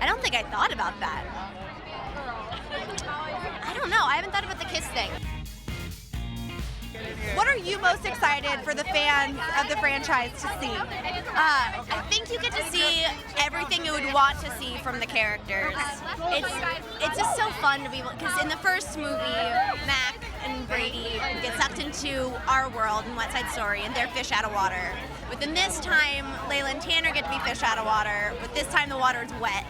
I don't think I thought about that. I don't know. I haven't thought about the kiss thing. What are you most excited for the fans of the franchise to see? I think you get to see everything you would want to see from the characters. It's just so fun to be able, because in the first movie, Mac and Brady get sucked into our world in West Side Story, and they're fish out of water. But then this time, Layla and Tanner get to be fish out of water, but this time the water is wet.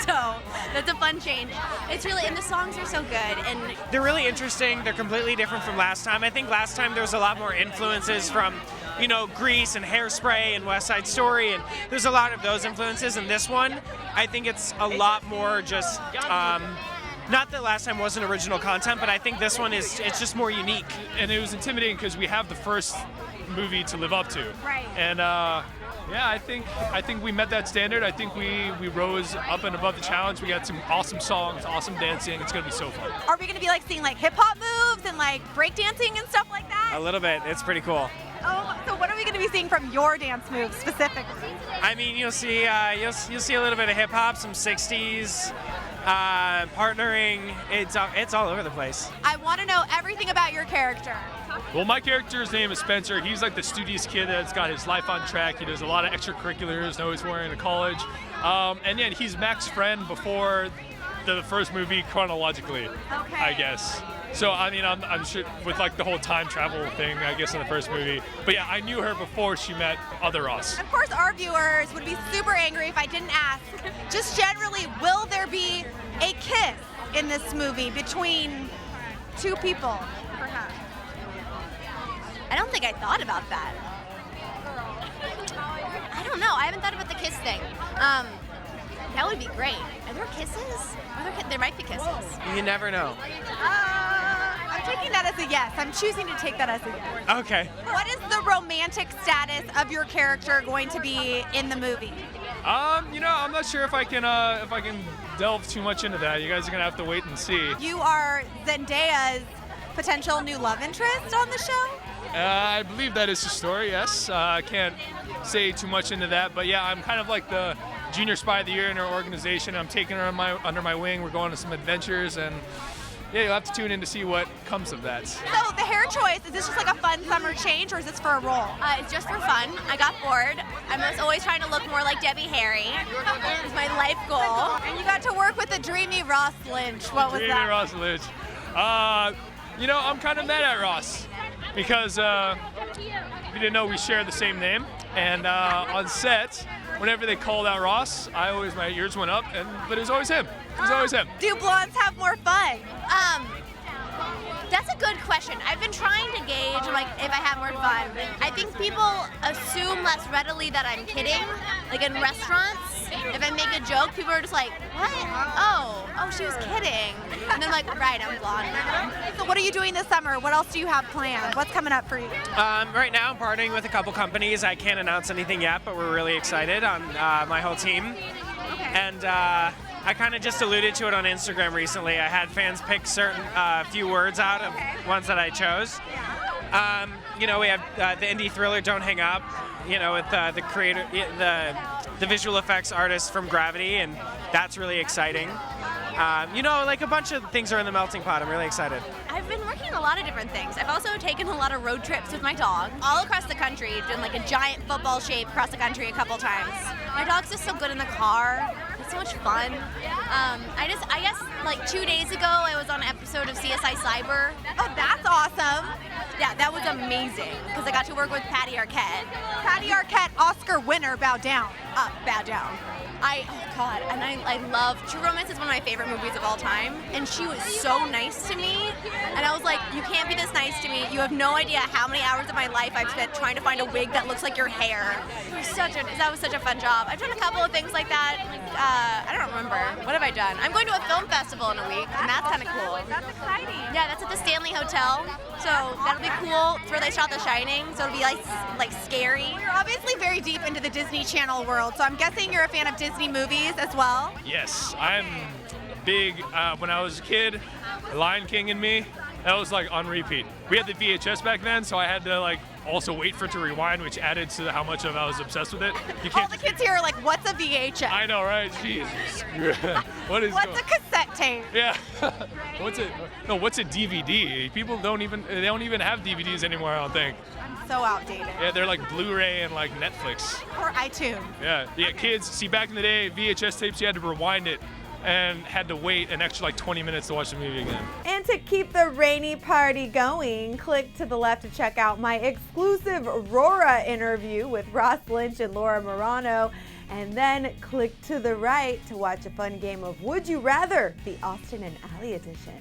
So that's a fun change. It's really, and the songs are so good. And they're really interesting. They're completely different from last time. I think last time there was a lot more influences from, Grease and Hairspray and West Side Story, and there's a lot of those influences. And this one, I think it's a lot more just, not that last time wasn't original content, but I think this one it's just more unique. And it was intimidating because we have the first movie to live up to. Right. And I think we met that standard. I think we rose up and above the challenge. We got some awesome songs, awesome dancing. It's gonna be so fun. Are we going to be seeing hip hop moves and breakdancing and stuff like that? A little bit. It's pretty cool. Oh, so what are we going to be seeing from your dance moves specifically? I mean, you'll see a little bit of hip hop, some '60s, partnering. It's all over the place. I want to know everything about your character. Well, my character's name is Spencer. He's like the studious kid that's got his life on track. He does a lot of extracurriculars, knows he's wearing to college. And yeah, he's Mac's friend before the first movie chronologically, Okay. I guess. So, I mean, I'm sure with the whole time travel thing, I guess, in the first movie. But yeah, I knew her before she met other Ross. Of course, our viewers would be super angry if I didn't ask. Just generally, will there be a kiss in this movie between two people, perhaps? I don't think I thought about that. I don't know. I haven't thought about the kiss thing. That would be great. Are there kisses? There might be kisses. You never know. I'm taking that as a yes. I'm choosing to take that as a yes. Okay. What is the romantic status of your character going to be in the movie? I'm not sure if I can delve too much into that. You guys are gonna have to wait and see. You are Zendaya's potential new love interest on the show? I believe that is the story, yes. I can't say too much into that, but yeah, I'm kind of like the junior spy of the year in our organization. I'm taking her under my wing. We're going on some adventures, and yeah, you'll have to tune in to see what comes of that. So the hair choice, is this just a fun summer change, or is this for a role? It's just for fun. I got bored. I was always trying to look more like Debbie Harry. It was my life goal. And you got to work with the dreamy Ross Lynch. What was that? Dreamy Ross Lynch. I'm kind of mad at Ross because if you didn't know, we share the same name. And on set, whenever they called out Ross, my ears went up, but it was always him. It was always him. Do blondes have more fun? That's a good question. I've been trying to gauge if I have more fun. I think people assume less readily that I'm kidding. In restaurants, if I make a joke, people are just like, what? Oh, she was kidding. And then right, I'm blonde now. So what are you doing this summer? What else do you have planned? What's coming up for you? Right now, I'm partnering with a couple companies. I can't announce anything yet, but we're really excited on my whole team. Okay. And I kind of just alluded to it on Instagram recently. I had fans pick certain few words out of ones that I chose. We have the indie thriller Don't Hang Up, with the creator, the visual effects artist from Gravity, and that's really exciting. A bunch of things are in the melting pot. I'm really excited. I've been working on a lot of different things. I've also taken a lot of road trips with my dog all across the country, done a giant football shape across the country a couple times. My dog's just so good in the car. It's so much fun. I guess 2 days ago I was on an episode of CSI Cyber. Oh, that's awesome. Yeah, that was amazing because I got to work with Patty Arquette. Patty Arquette, Oscar winner, Bow Down. Bow Down. I love True Romance is one of my favorite movies of all time, and she was so nice to me, and I was like, you can't be this nice to me. You have no idea how many hours of my life I've spent trying to find a wig that looks like your hair. That was such a fun job. I've done a couple of things like that. I don't remember. What have I done? I'm going to a film festival in a week, and that's kind of cool. That's exciting. Yeah, that's at the Stanley Hotel, so that'll be cool. It's where they shot The Shining, so it'll be scary. You're obviously very deep into the Disney Channel world, so I'm guessing you're a fan of Disney movies as well? Yes, I'm big. When I was a kid, Lion King and me, that was on repeat. We had the VHS back then, so I had to also wait for it to rewind, which added to how much of I was obsessed with it. You All can't the just- kids here are like, what's a VHS? I know, right? Jesus. What's What's a cassette tape? Yeah. What's it? No, what's a DVD? People don't even have DVDs anymore, I don't think. I'm so outdated. Yeah, they're like Blu-ray and like Netflix. Or iTunes. Yeah, kids, see, back in the day, VHS tapes, you had to rewind it and had to wait an extra like 20 minutes to watch the movie again. And to keep the rainy party going, click to the left to check out my exclusive Aurora interview with Ross Lynch and Laura Morano. And then click to the right to watch a fun game of Would You Rather, the Austin and Ally edition.